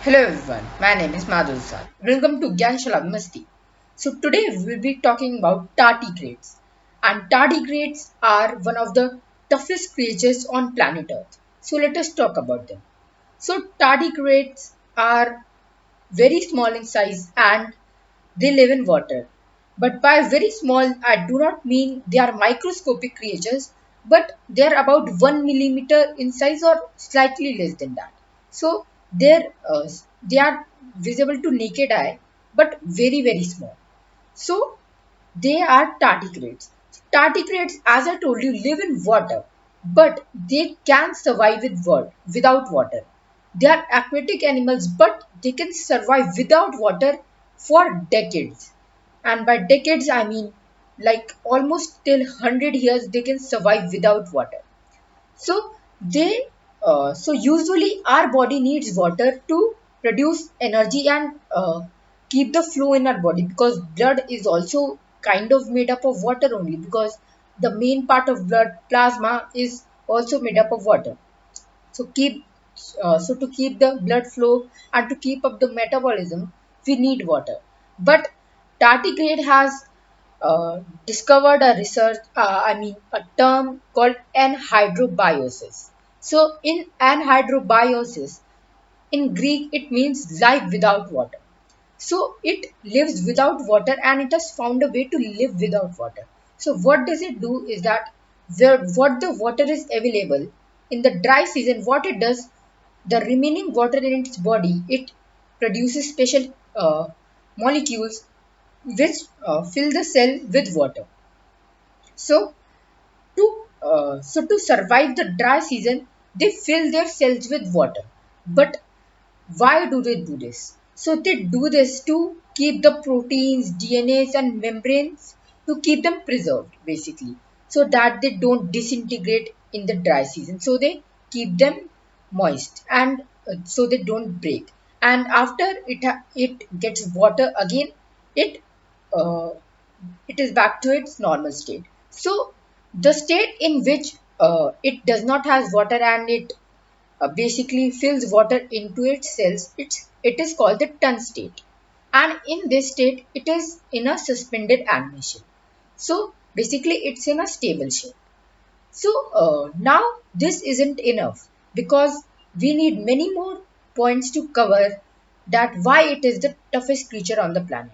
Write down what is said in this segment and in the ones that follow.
Hello everyone, my name is Madhav. Welcome to Gyanshala Masti. So today we will be talking about tardigrades. And tardigrades are one of the toughest creatures on planet Earth. So let us talk about them. So tardigrades are very small in size and they live in water. But by very small, I do not mean they are microscopic creatures, but they are about 1 millimeter in size or slightly less than that. So they are visible to naked eye, but very small. So they are tardigrades. Tardigrades, as I told you, live in water, but they can survive without water. They are aquatic animals, but they can survive without water for decades. And by decades, I mean like almost till 100 years, they can survive without water. So so usually our body needs water to produce energy and keep the flow in our body, because blood is also kind of made up of water only, because the main part of blood plasma is also made up of water. So to keep the blood flow and to keep up the metabolism, we need water. But tardigrade has discovered a term called anhydrobiosis. So in anhydrobiosis, in Greek, it means life without water. So it lives without water and it has found a way to live without water. So what does it do is that what the water is available in the dry season, what it does, the remaining water in its body, it produces special molecules which fill the cell with water. So to survive the dry season, they fill their cells with water. But why do they do this? So they do this to keep the proteins, DNAs and membranes, to keep them preserved basically, so that they don't disintegrate in the dry season. So they keep them moist and so they don't break. And after it gets water again, it uh, it is back to its normal state. So the state in which it does not has water and it basically fills water into its cells, it is called the ton state. And in this state, it is in a suspended animation. So basically, it's in a stable shape. So now this isn't enough, because we need many more points to cover that why it is the toughest creature on the planet.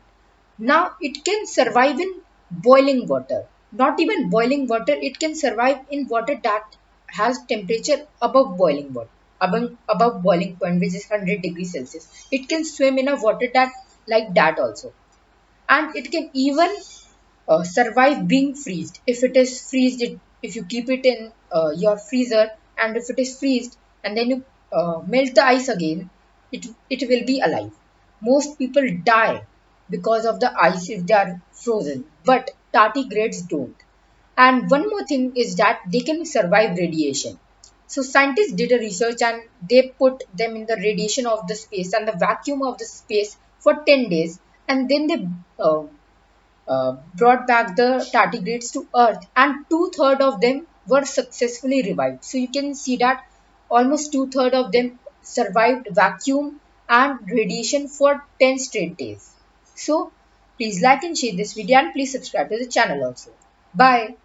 Now it can survive in boiling water. Not even boiling water, it can survive in water that has temperature above boiling water, above boiling point, which is 100 degrees Celsius. It can swim in a water that like that also. And it can even survive being freezed. If it is freezed, if you keep it in your freezer, and if it is freezed and then you melt the ice again, it will be alive. Most people die because of the ice if they are frozen, but tardigrades don't. And one more thing is that they can survive radiation. So scientists did a research and they put them in the radiation of the space and the vacuum of the space for 10 days, and then they uh, brought back the tardigrades to Earth, and two-thirds of them were successfully revived. So you can see that almost two-thirds of them survived vacuum and radiation for 10 straight days. So please like and share this video and please subscribe to the channel also. Bye.